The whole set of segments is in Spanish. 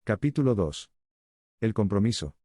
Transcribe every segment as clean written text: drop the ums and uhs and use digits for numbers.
Capítulo 2. El compromiso.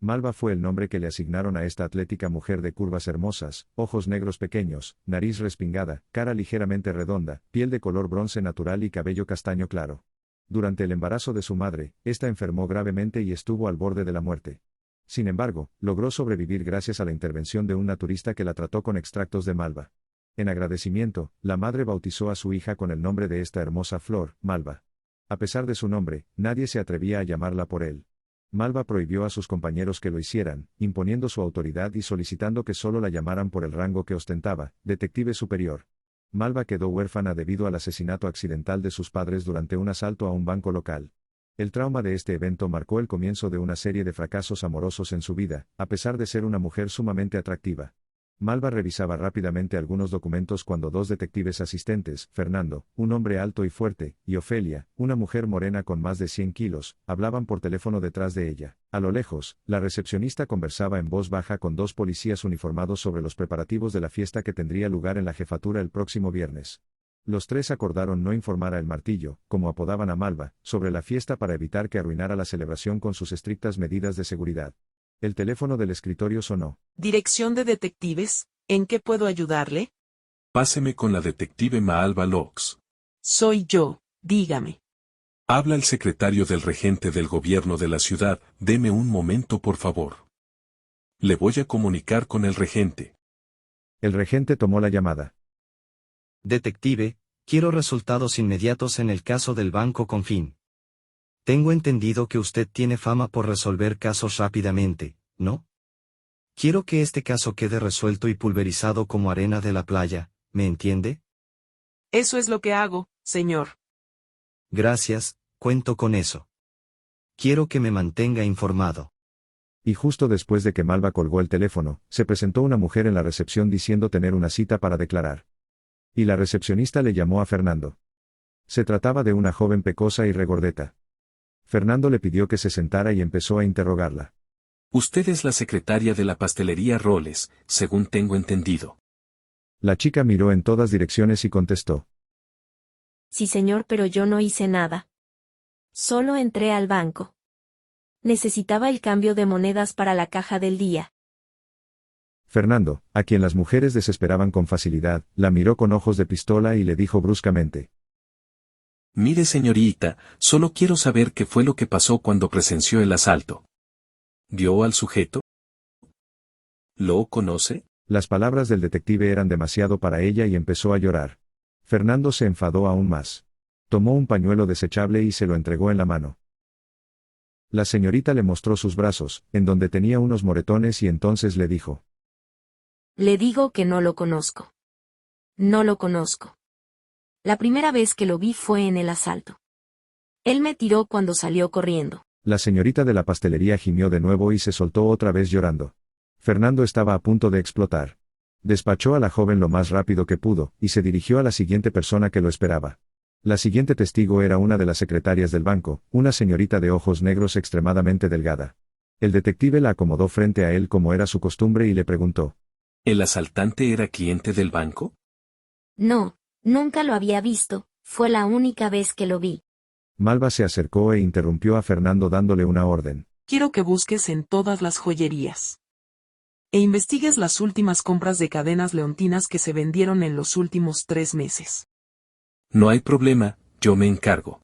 Malva fue el nombre que le asignaron a esta atlética mujer de curvas hermosas, ojos negros pequeños, nariz respingada, cara ligeramente redonda, piel de color bronce natural y cabello castaño claro. Durante el embarazo de su madre, esta enfermó gravemente y estuvo al borde de la muerte. Sin embargo, logró sobrevivir gracias a la intervención de un naturista que la trató con extractos de malva. En agradecimiento, la madre bautizó a su hija con el nombre de esta hermosa flor, Malva. A pesar de su nombre, nadie se atrevía a llamarla por él. Malva prohibió a sus compañeros que lo hicieran, imponiendo su autoridad y solicitando que solo la llamaran por el rango que ostentaba, detective superior. Malva quedó huérfana debido al asesinato accidental de sus padres durante un asalto a un banco local. El trauma de este evento marcó el comienzo de una serie de fracasos amorosos en su vida, a pesar de ser una mujer sumamente atractiva. Malva revisaba rápidamente algunos documentos cuando dos detectives asistentes, Fernando, un hombre alto y fuerte, y Ofelia, una mujer morena con más de 100 kilos, hablaban por teléfono detrás de ella. A lo lejos, la recepcionista conversaba en voz baja con dos policías uniformados sobre los preparativos de la fiesta que tendría lugar en la jefatura el próximo viernes. Los tres acordaron no informar a El Martillo, como apodaban a Malva, sobre la fiesta para evitar que arruinara la celebración con sus estrictas medidas de seguridad. El teléfono del escritorio sonó. Dirección de detectives, ¿en qué puedo ayudarle? Páseme con la detective Malva Laux. Soy yo, dígame. Habla el secretario del regente del gobierno de la ciudad, deme un momento por favor. Le voy a comunicar con el regente. El regente tomó la llamada. Detective, quiero resultados inmediatos en el caso del Banco Confín. Tengo entendido que usted tiene fama por resolver casos rápidamente, ¿no? Quiero que este caso quede resuelto y pulverizado como arena de la playa, ¿me entiende? Eso es lo que hago, señor. Gracias, cuento con eso. Quiero que me mantenga informado. Y justo después de que Malva colgó el teléfono, se presentó una mujer en la recepción diciendo tener una cita para declarar. Y la recepcionista le llamó a Fernando. Se trataba de una joven pecosa y regordeta. Fernando le pidió que se sentara y empezó a interrogarla. Usted es la secretaria de la pastelería Roles, según tengo entendido. La chica miró en todas direcciones y contestó. Sí, señor, pero yo no hice nada. Solo entré al banco. Necesitaba el cambio de monedas para la caja del día. Fernando, a quien las mujeres desesperaban con facilidad, la miró con ojos de pistola y le dijo bruscamente. Mire señorita, solo quiero saber qué fue lo que pasó cuando presenció el asalto. ¿Vio al sujeto? ¿Lo conoce? Las palabras del detective eran demasiado para ella y empezó a llorar. Fernando se enfadó aún más. Tomó un pañuelo desechable y se lo entregó en la mano. La señorita le mostró sus brazos, en donde tenía unos moretones y entonces le dijo. Le digo que no lo conozco. No lo conozco. La primera vez que lo vi fue en el asalto. Él me tiró cuando salió corriendo. La señorita de la pastelería gimió de nuevo y se soltó otra vez llorando. Fernando estaba a punto de explotar. Despachó a la joven lo más rápido que pudo, y se dirigió a la siguiente persona que lo esperaba. La siguiente testigo era una de las secretarias del banco, una señorita de ojos negros extremadamente delgada. El detective la acomodó frente a él como era su costumbre y le preguntó. ¿El asaltante era cliente del banco? No, nunca lo había visto, fue la única vez que lo vi. Malva se acercó e interrumpió a Fernando dándole una orden. Quiero que busques en todas las joyerías. E investigues las últimas compras de cadenas leontinas que se vendieron en los últimos 3 meses. No hay problema, yo me encargo.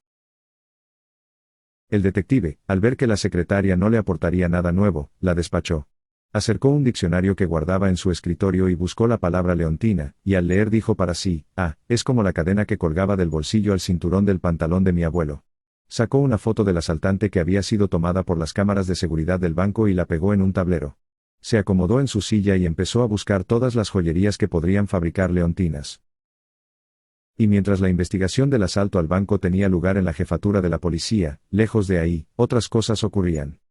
El detective, al ver que la secretaria no le aportaría nada nuevo, la despachó. Acercó un diccionario que guardaba en su escritorio y buscó la palabra leontina, y al leer dijo para sí, es como la cadena que colgaba del bolsillo al cinturón del pantalón de mi abuelo. Sacó una foto del asaltante que había sido tomada por las cámaras de seguridad del banco y la pegó en un tablero. Se acomodó en su silla y empezó a buscar todas las joyerías que podrían fabricar leontinas. Y mientras la investigación del asalto al banco tenía lugar en la jefatura de la policía, lejos de ahí, otras cosas ocurrían.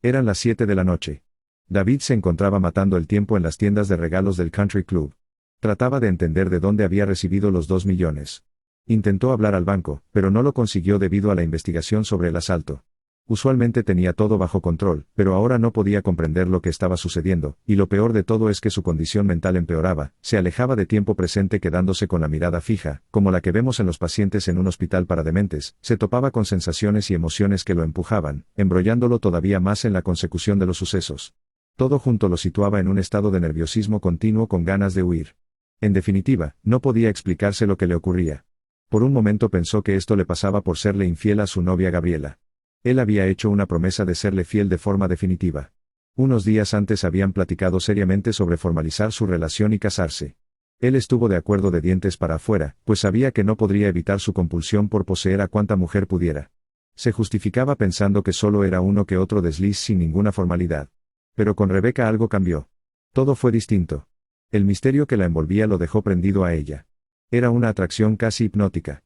Eran las 7 de la noche. David se encontraba matando el tiempo en las tiendas de regalos del Country Club. Trataba de entender de dónde había recibido los 2 millones. Intentó hablar al banco, pero no lo consiguió debido a la investigación sobre el asalto. Usualmente tenía todo bajo control, pero ahora no podía comprender lo que estaba sucediendo, y lo peor de todo es que su condición mental empeoraba, se alejaba de tiempo presente quedándose con la mirada fija, como la que vemos en los pacientes en un hospital para dementes, se topaba con sensaciones y emociones que lo empujaban, embrollándolo todavía más en la consecución de los sucesos. Todo junto lo situaba en un estado de nerviosismo continuo con ganas de huir. En definitiva, no podía explicarse lo que le ocurría. Por un momento pensó que esto le pasaba por serle infiel a su novia Gabriela. Él había hecho una promesa de serle fiel de forma definitiva. Unos días antes habían platicado seriamente sobre formalizar su relación y casarse. Él estuvo de acuerdo de dientes para afuera, pues sabía que no podría evitar su compulsión por poseer a cuanta mujer pudiera. Se justificaba pensando que solo era uno que otro desliz sin ninguna formalidad. Pero con Rebeca algo cambió. Todo fue distinto. El misterio que la envolvía lo dejó prendido a ella. Era una atracción casi hipnótica.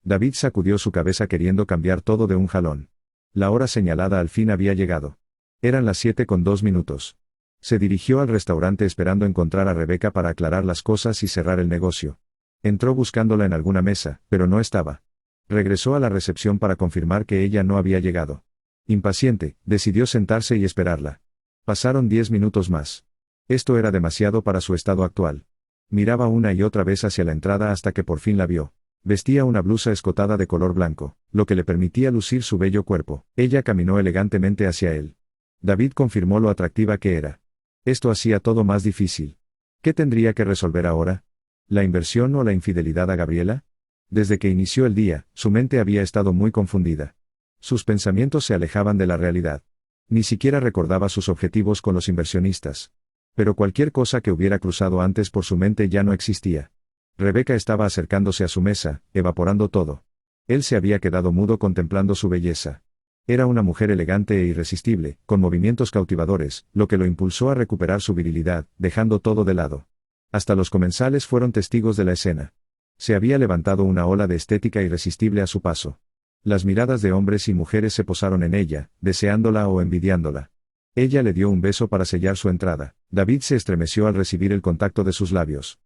David sacudió su cabeza queriendo cambiar todo de un jalón. La hora señalada al fin había llegado. Eran las 7:02. Se dirigió al restaurante esperando encontrar a Rebeca para aclarar las cosas y cerrar el negocio. Entró buscándola en alguna mesa, pero no estaba. Regresó a la recepción para confirmar que ella no había llegado. Impaciente, decidió sentarse y esperarla. Pasaron 10 minutos más. Esto era demasiado para su estado actual. Miraba una y otra vez hacia la entrada hasta que por fin la vio. Vestía una blusa escotada de color blanco, lo que le permitía lucir su bello cuerpo. Ella caminó elegantemente hacia él. David confirmó lo atractiva que era. Esto hacía todo más difícil. ¿Qué tendría que resolver ahora? ¿La inversión o la infidelidad a Gabriela? Desde que inició el día, su mente había estado muy confundida. Sus pensamientos se alejaban de la realidad. Ni siquiera recordaba sus objetivos con los inversionistas. Pero cualquier cosa que hubiera cruzado antes por su mente ya no existía. Rebeca estaba acercándose a su mesa, evaporando todo. Él se había quedado mudo contemplando su belleza. Era una mujer elegante e irresistible, con movimientos cautivadores, lo que lo impulsó a recuperar su virilidad, dejando todo de lado. Hasta los comensales fueron testigos de la escena. Se había levantado una ola de estética irresistible a su paso. Las miradas de hombres y mujeres se posaron en ella, deseándola o envidiándola. Ella le dio un beso para sellar su entrada. David se estremeció al recibir el contacto de sus labios.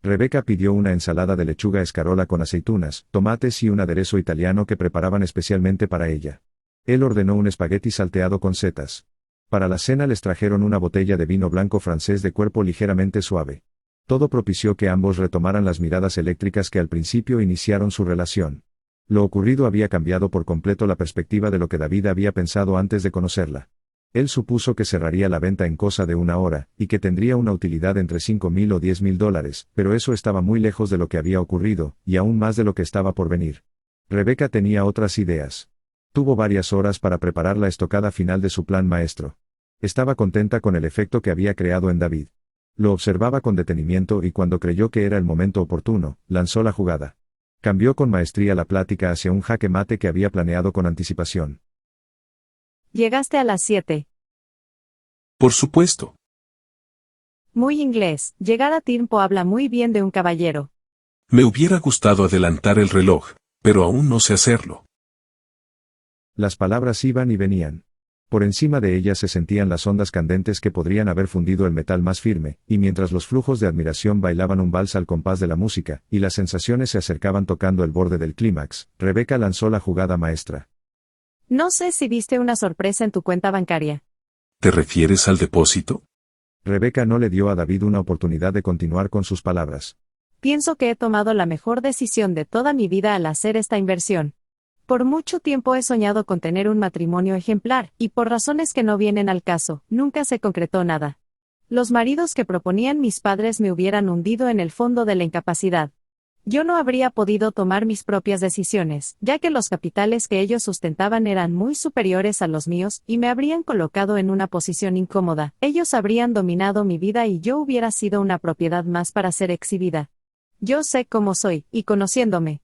Rebeca pidió una ensalada de lechuga escarola con aceitunas, tomates y un aderezo italiano que preparaban especialmente para ella. Él ordenó un espagueti salteado con setas. Para la cena les trajeron una botella de vino blanco francés de cuerpo ligeramente suave. Todo propició que ambos retomaran las miradas eléctricas que al principio iniciaron su relación. Lo ocurrido había cambiado por completo la perspectiva de lo que David había pensado antes de conocerla. Él supuso que cerraría la venta en cosa de una hora, y que tendría una utilidad entre $5,000 o $10,000, pero eso estaba muy lejos de lo que había ocurrido, y aún más de lo que estaba por venir. Rebeca tenía otras ideas. Tuvo varias horas para preparar la estocada final de su plan maestro. Estaba contenta con el efecto que había creado en David. Lo observaba con detenimiento y cuando creyó que era el momento oportuno, lanzó la jugada. Cambió con maestría la plática hacia un jaque mate que había planeado con anticipación. Llegaste a las 7. Por supuesto. Muy inglés. Llegar a tiempo habla muy bien de un caballero. Me hubiera gustado adelantar el reloj, pero aún no sé hacerlo. Las palabras iban y venían. Por encima de ellas se sentían las ondas candentes que podrían haber fundido el metal más firme, y mientras los flujos de admiración bailaban un vals al compás de la música, y las sensaciones se acercaban tocando el borde del clímax, Rebeca lanzó la jugada maestra. No sé si viste una sorpresa en tu cuenta bancaria. ¿Te refieres al depósito? Rebeca no le dio a David una oportunidad de continuar con sus palabras. Pienso que he tomado la mejor decisión de toda mi vida al hacer esta inversión. Por mucho tiempo he soñado con tener un matrimonio ejemplar, y por razones que no vienen al caso, nunca se concretó nada. Los maridos que proponían mis padres me hubieran hundido en el fondo de la incapacidad. Yo no habría podido tomar mis propias decisiones, ya que los capitales que ellos sustentaban eran muy superiores a los míos, y me habrían colocado en una posición incómoda. Ellos habrían dominado mi vida y yo hubiera sido una propiedad más para ser exhibida. Yo sé cómo soy, y conociéndome,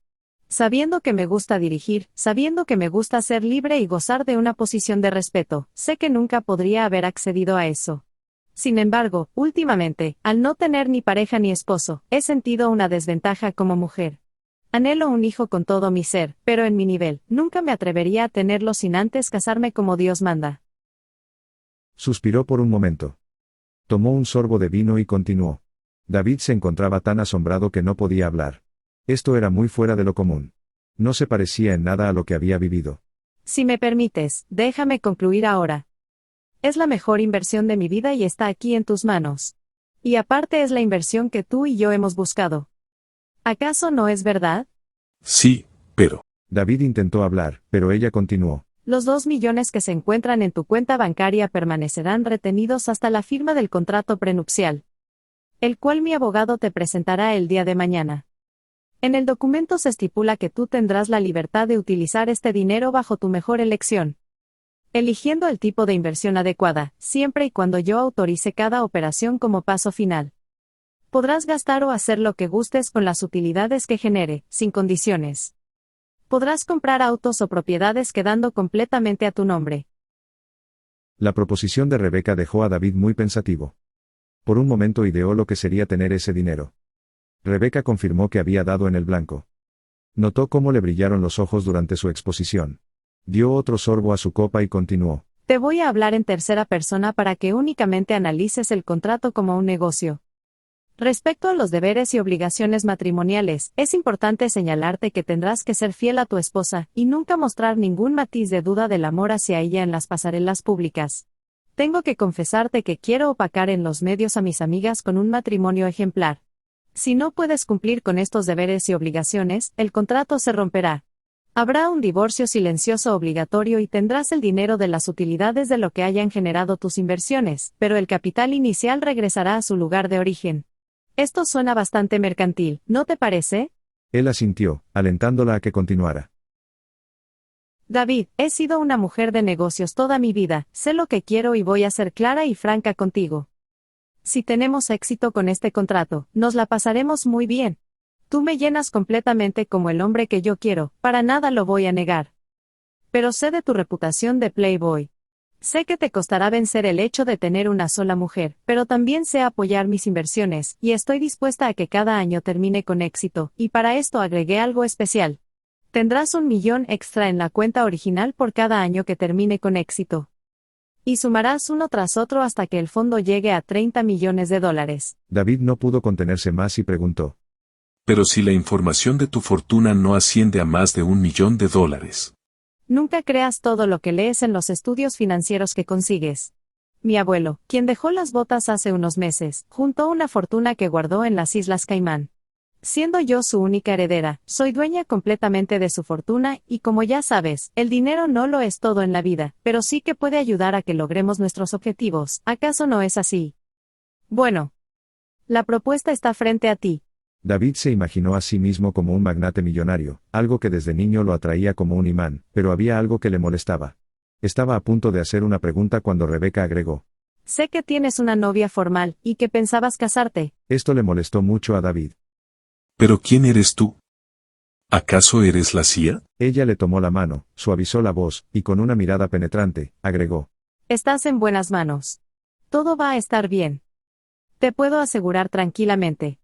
sabiendo que me gusta dirigir, sabiendo que me gusta ser libre y gozar de una posición de respeto, sé que nunca podría haber accedido a eso. Sin embargo, últimamente, al no tener ni pareja ni esposo, he sentido una desventaja como mujer. Anhelo un hijo con todo mi ser, pero en mi nivel, nunca me atrevería a tenerlo sin antes casarme como Dios manda. Suspiró por un momento. Tomó un sorbo de vino y continuó. David se encontraba tan asombrado que no podía hablar. Esto era muy fuera de lo común. No se parecía en nada a lo que había vivido. Si me permites, déjame concluir ahora. Es la mejor inversión de mi vida y está aquí en tus manos. Y aparte es la inversión que tú y yo hemos buscado. ¿Acaso no es verdad? Sí, pero... David intentó hablar, pero ella continuó. Los 2 millones que se encuentran en tu cuenta bancaria permanecerán retenidos hasta la firma del contrato prenupcial, el cual mi abogado te presentará el día de mañana. En el documento se estipula que tú tendrás la libertad de utilizar este dinero bajo tu mejor elección, eligiendo el tipo de inversión adecuada, siempre y cuando yo autorice cada operación como paso final. Podrás gastar o hacer lo que gustes con las utilidades que genere, sin condiciones. Podrás comprar autos o propiedades quedando completamente a tu nombre. La proposición de Rebeca dejó a David muy pensativo. Por un momento ideó lo que sería tener ese dinero. Rebeca confirmó que había dado en el blanco. Notó cómo le brillaron los ojos durante su exposición. Dio otro sorbo a su copa y continuó. Te voy a hablar en tercera persona para que únicamente analices el contrato como un negocio. Respecto a los deberes y obligaciones matrimoniales, es importante señalarte que tendrás que ser fiel a tu esposa, y nunca mostrar ningún matiz de duda del amor hacia ella en las pasarelas públicas. Tengo que confesarte que quiero opacar en los medios a mis amigas con un matrimonio ejemplar. Si no puedes cumplir con estos deberes y obligaciones, el contrato se romperá. Habrá un divorcio silencioso obligatorio y tendrás el dinero de las utilidades de lo que hayan generado tus inversiones, pero el capital inicial regresará a su lugar de origen. Esto suena bastante mercantil, ¿no te parece? Él asintió, alentándola a que continuara. David, he sido una mujer de negocios toda mi vida, sé lo que quiero y voy a ser clara y franca contigo. Si tenemos éxito con este contrato, nos la pasaremos muy bien. Tú me llenas completamente como el hombre que yo quiero, para nada lo voy a negar. Pero sé de tu reputación de Playboy. Sé que te costará vencer el hecho de tener una sola mujer, pero también sé apoyar mis inversiones, y estoy dispuesta a que cada año termine con éxito, y para esto agregué algo especial. Tendrás 1 millón extra en la cuenta original por cada año que termine con éxito. Y sumarás uno tras otro hasta que el fondo llegue a $30 millones. David no pudo contenerse más y preguntó. Pero si la información de tu fortuna no asciende a más de $1 millón. Nunca creas todo lo que lees en los estudios financieros que consigues. Mi abuelo, quien dejó las botas hace unos meses, juntó una fortuna que guardó en las Islas Caimán. Siendo yo su única heredera, soy dueña completamente de su fortuna y como ya sabes, el dinero no lo es todo en la vida, pero sí que puede ayudar a que logremos nuestros objetivos, ¿acaso no es así? Bueno. La propuesta está frente a ti. David se imaginó a sí mismo como un magnate millonario, algo que desde niño lo atraía como un imán, pero había algo que le molestaba. Estaba a punto de hacer una pregunta cuando Rebeca agregó. Sé que tienes una novia formal, y que pensabas casarte. Esto le molestó mucho a David. ¿Pero quién eres tú? ¿Acaso eres la CIA? Ella le tomó la mano, suavizó la voz, y con una mirada penetrante, agregó. Estás en buenas manos. Todo va a estar bien. Te puedo asegurar tranquilamente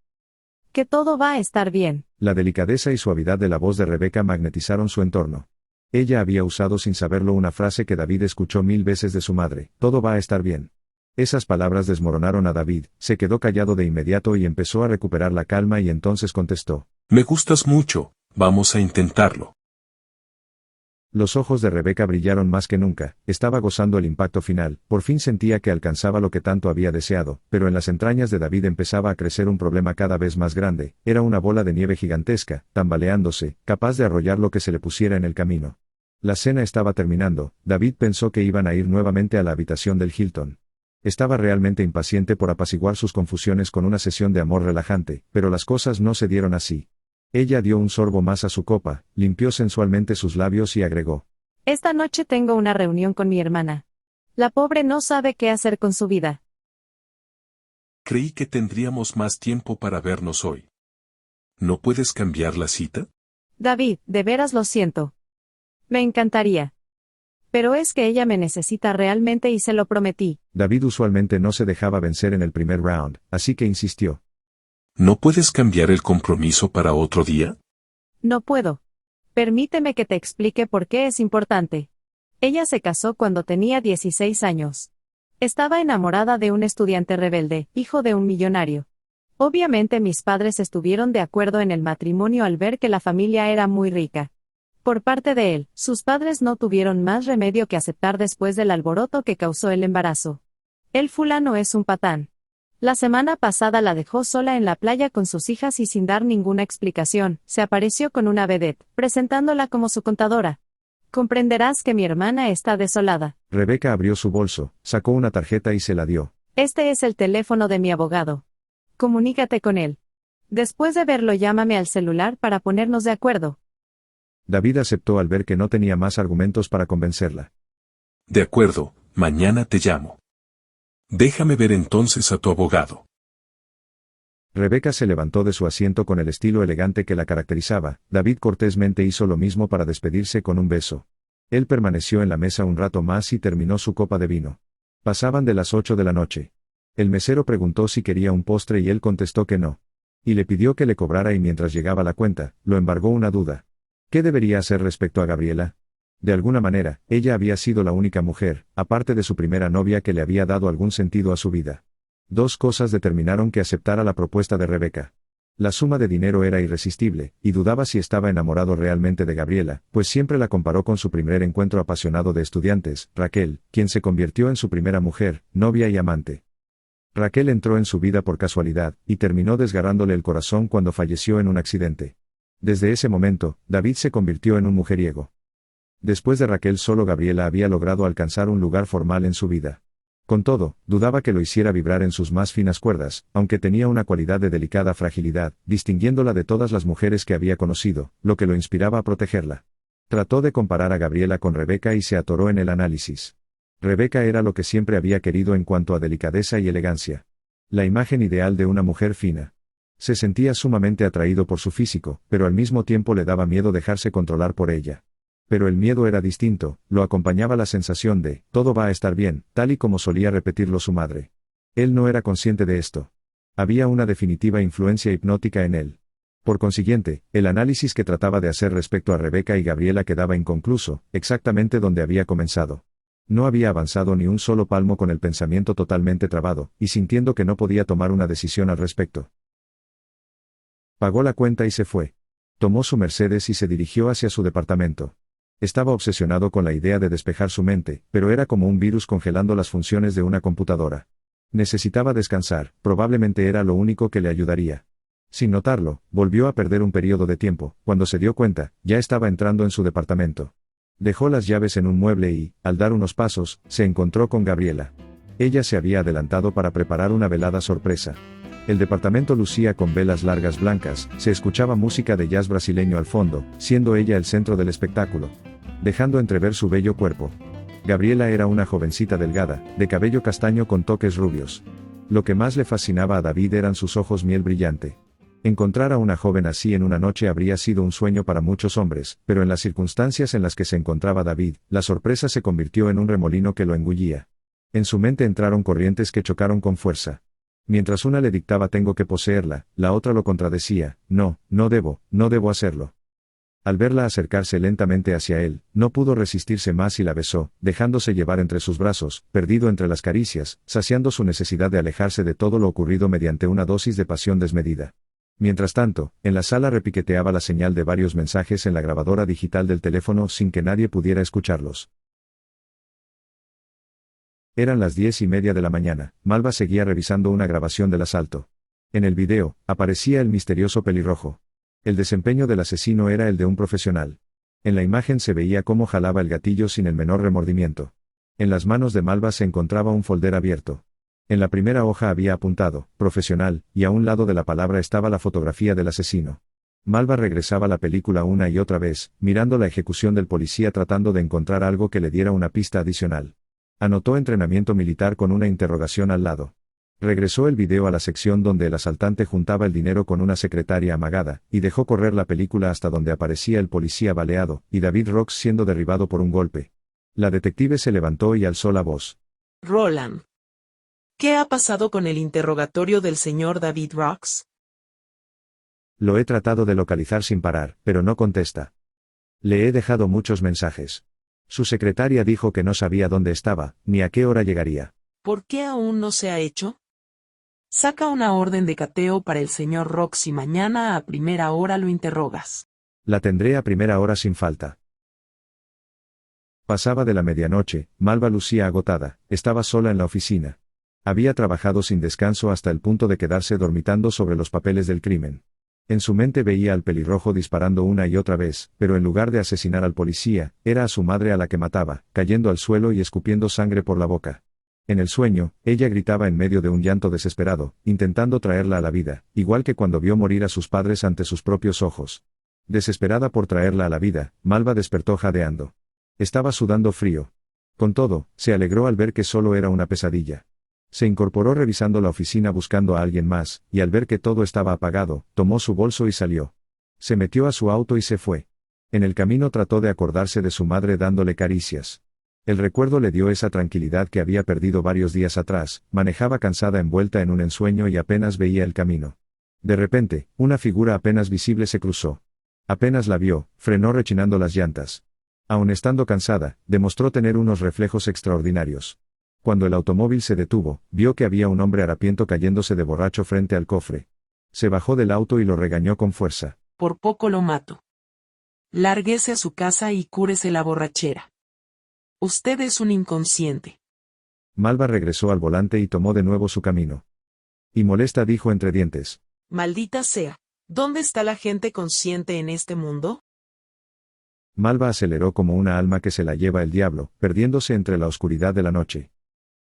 que todo va a estar bien. La delicadeza y suavidad de la voz de Rebeca magnetizaron su entorno. Ella había usado sin saberlo una frase que David escuchó 1000 veces de su madre, todo va a estar bien. Esas palabras desmoronaron a David, se quedó callado de inmediato y empezó a recuperar la calma y entonces contestó. Me gustas mucho, vamos a intentarlo. Los ojos de Rebeca brillaron más que nunca, estaba gozando el impacto final, por fin sentía que alcanzaba lo que tanto había deseado, pero en las entrañas de David empezaba a crecer un problema cada vez más grande, era una bola de nieve gigantesca, tambaleándose, capaz de arrollar lo que se le pusiera en el camino. La cena estaba terminando, David pensó que iban a ir nuevamente a la habitación del Hilton. Estaba realmente impaciente por apaciguar sus confusiones con una sesión de amor relajante, pero las cosas no se dieron así. Ella dio un sorbo más a su copa, limpió sensualmente sus labios y agregó. Esta noche tengo una reunión con mi hermana. La pobre no sabe qué hacer con su vida. Creí que tendríamos más tiempo para vernos hoy. ¿No puedes cambiar la cita? David, de veras lo siento. Me encantaría. Pero es que ella me necesita realmente y se lo prometí. David usualmente no se dejaba vencer en el primer round, así que insistió. ¿No puedes cambiar el compromiso para otro día? No puedo. Permíteme que te explique por qué es importante. Ella se casó cuando tenía 16 años. Estaba enamorada de un estudiante rebelde, hijo de un millonario. Obviamente mis padres estuvieron de acuerdo en el matrimonio al ver que la familia era muy rica. Por parte de él, sus padres no tuvieron más remedio que aceptar después del alboroto que causó el embarazo. El fulano es un patán. La semana pasada la dejó sola en la playa con sus hijas y sin dar ninguna explicación, se apareció con una vedette, presentándola como su contadora. Comprenderás que mi hermana está desolada. Rebeca abrió su bolso, sacó una tarjeta y se la dio. Este es el teléfono de mi abogado. Comunícate con él. Después de verlo, llámame al celular para ponernos de acuerdo. David aceptó al ver que no tenía más argumentos para convencerla. De acuerdo, mañana te llamo. Déjame ver entonces a tu abogado. Rebeca se levantó de su asiento con el estilo elegante que la caracterizaba. David cortésmente hizo lo mismo para despedirse con un beso. Él permaneció en la mesa un rato más y terminó su copa de vino. Pasaban de las 8 de la noche. El mesero preguntó si quería un postre y él contestó que no. Y le pidió que le cobrara, y mientras llegaba la cuenta, lo embargó una duda. ¿Qué debería hacer respecto a Gabriela? De alguna manera, ella había sido la única mujer, aparte de su primera novia, que le había dado algún sentido a su vida. Dos cosas determinaron que aceptara la propuesta de Rebeca. La suma de dinero era irresistible, y dudaba si estaba enamorado realmente de Gabriela, pues siempre la comparó con su primer encuentro apasionado de estudiantes, Raquel, quien se convirtió en su primera mujer, novia y amante. Raquel entró en su vida por casualidad, y terminó desgarrándole el corazón cuando falleció en un accidente. Desde ese momento, David se convirtió en un mujeriego. Después de Raquel, solo Gabriela había logrado alcanzar un lugar formal en su vida. Con todo, dudaba que lo hiciera vibrar en sus más finas cuerdas, aunque tenía una cualidad de delicada fragilidad, distinguiéndola de todas las mujeres que había conocido, lo que lo inspiraba a protegerla. Trató de comparar a Gabriela con Rebeca y se atoró en el análisis. Rebeca era lo que siempre había querido en cuanto a delicadeza y elegancia. La imagen ideal de una mujer fina. Se sentía sumamente atraído por su físico, pero al mismo tiempo le daba miedo dejarse controlar por ella. Pero el miedo era distinto, lo acompañaba la sensación de, todo va a estar bien, tal y como solía repetirlo su madre. Él no era consciente de esto. Había una definitiva influencia hipnótica en él. Por consiguiente, el análisis que trataba de hacer respecto a Rebeca y Gabriela quedaba inconcluso, exactamente donde había comenzado. No había avanzado ni un solo palmo, con el pensamiento totalmente trabado, y sintiendo que no podía tomar una decisión al respecto. Pagó la cuenta y se fue. Tomó su Mercedes y se dirigió hacia su departamento. Estaba obsesionado con la idea de despejar su mente, pero era como un virus congelando las funciones de una computadora. Necesitaba descansar, probablemente era lo único que le ayudaría. Sin notarlo, volvió a perder un periodo de tiempo. Cuando se dio cuenta, ya estaba entrando en su departamento. Dejó las llaves en un mueble y, al dar unos pasos, se encontró con Gabriela. Ella se había adelantado para preparar una velada sorpresa. El departamento lucía con velas largas blancas, se escuchaba música de jazz brasileño al fondo, siendo ella el centro del espectáculo, dejando entrever su bello cuerpo. Gabriela era una jovencita delgada, de cabello castaño con toques rubios. Lo que más le fascinaba a David eran sus ojos miel brillante. Encontrar a una joven así en una noche habría sido un sueño para muchos hombres, pero en las circunstancias en las que se encontraba David, la sorpresa se convirtió en un remolino que lo engullía. En su mente entraron corrientes que chocaron con fuerza. Mientras una le dictaba tengo que poseerla, la otra lo contradecía, no debo hacerlo. Al verla acercarse lentamente hacia él, no pudo resistirse más y la besó, dejándose llevar entre sus brazos, perdido entre las caricias, saciando su necesidad de alejarse de todo lo ocurrido mediante una dosis de pasión desmedida. Mientras tanto, en la sala repiqueteaba la señal de varios mensajes en la grabadora digital del teléfono sin que nadie pudiera escucharlos. Eran las 10:30 de la mañana, Malva seguía revisando una grabación del asalto. En el video, aparecía el misterioso pelirrojo. El desempeño del asesino era el de un profesional. En la imagen se veía cómo jalaba el gatillo sin el menor remordimiento. En las manos de Malva se encontraba un folder abierto. En la primera hoja había apuntado, profesional, y a un lado de la palabra estaba la fotografía del asesino. Malva regresaba la película una y otra vez, mirando la ejecución del policía tratando de encontrar algo que le diera una pista adicional. Anotó entrenamiento militar con una interrogación al lado. Regresó el video a la sección donde el asaltante juntaba el dinero con una secretaria amagada, y dejó correr la película hasta donde aparecía el policía baleado, y David Rocks siendo derribado por un golpe. La detective se levantó y alzó la voz. Roland. ¿Qué ha pasado con el interrogatorio del señor David Rocks? Lo he tratado de localizar sin parar, pero no contesta. Le he dejado muchos mensajes. Su secretaria dijo que no sabía dónde estaba, ni a qué hora llegaría. ¿Por qué aún no se ha hecho? Saca una orden de cateo para el señor Rocks y mañana a primera hora lo interrogas. La tendré a primera hora sin falta. Pasaba de la medianoche, Malva lucía agotada, estaba sola en la oficina. Había trabajado sin descanso hasta el punto de quedarse dormitando sobre los papeles del crimen. En su mente veía al pelirrojo disparando una y otra vez, pero en lugar de asesinar al policía, era a su madre a la que mataba, cayendo al suelo y escupiendo sangre por la boca. En el sueño, ella gritaba en medio de un llanto desesperado, intentando traerla a la vida, igual que cuando vio morir a sus padres ante sus propios ojos. Desesperada por traerla a la vida, Malva despertó jadeando. Estaba sudando frío. Con todo, se alegró al ver que solo era una pesadilla. Se incorporó revisando la oficina buscando a alguien más, y al ver que todo estaba apagado, tomó su bolso y salió. Se metió a su auto y se fue. En el camino trató de acordarse de su madre dándole caricias. El recuerdo le dio esa tranquilidad que había perdido varios días atrás, manejaba cansada envuelta en un ensueño y apenas veía el camino. De repente, una figura apenas visible se cruzó. Apenas la vio, frenó rechinando las llantas. Aun estando cansada, demostró tener unos reflejos extraordinarios. Cuando el automóvil se detuvo, vio que había un hombre harapiento cayéndose de borracho frente al cofre. Se bajó del auto y lo regañó con fuerza. Por poco lo mato. Lárguese a su casa y cúrese la borrachera. Usted es un inconsciente. Malva regresó al volante y tomó de nuevo su camino. Y molesta dijo entre dientes. Maldita sea, ¿dónde está la gente consciente en este mundo? Malva aceleró como una alma que se la lleva el diablo, perdiéndose entre la oscuridad de la noche.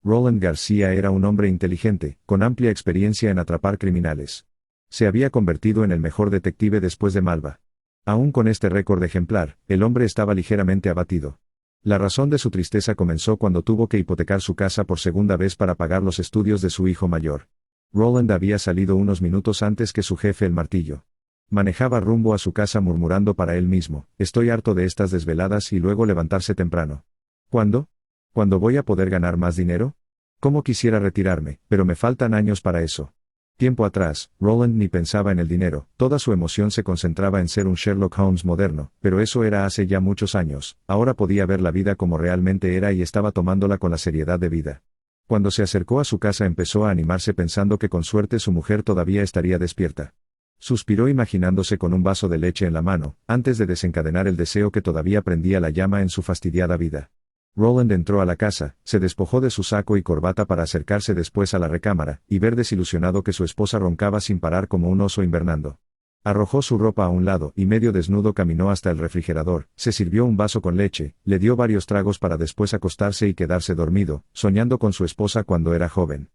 Roland García era un hombre inteligente, con amplia experiencia en atrapar criminales. Se había convertido en el mejor detective después de Malva. Aún con este récord ejemplar, el hombre estaba ligeramente abatido. La razón de su tristeza comenzó cuando tuvo que hipotecar su casa por segunda vez para pagar los estudios de su hijo mayor. Roland había salido unos minutos antes que su jefe el martillo. Manejaba rumbo a su casa murmurando para él mismo, estoy harto de estas desveladas y luego levantarse temprano. ¿Cuándo? ¿Cuándo voy a poder ganar más dinero? ¿Cómo quisiera retirarme, pero me faltan años para eso? Tiempo atrás, Roland ni pensaba en el dinero, toda su emoción se concentraba en ser un Sherlock Holmes moderno, pero eso era hace ya muchos años, ahora podía ver la vida como realmente era y estaba tomándola con la seriedad debida. Cuando se acercó a su casa empezó a animarse pensando que con suerte su mujer todavía estaría despierta. Suspiró imaginándose con un vaso de leche en la mano, antes de desencadenar el deseo que todavía prendía la llama en su fastidiada vida. Roland entró a la casa, se despojó de su saco y corbata para acercarse después a la recámara, y ver desilusionado que su esposa roncaba sin parar como un oso invernando. Arrojó su ropa a un lado y medio desnudo caminó hasta el refrigerador, se sirvió un vaso con leche, le dio varios tragos para después acostarse y quedarse dormido, soñando con su esposa cuando era joven.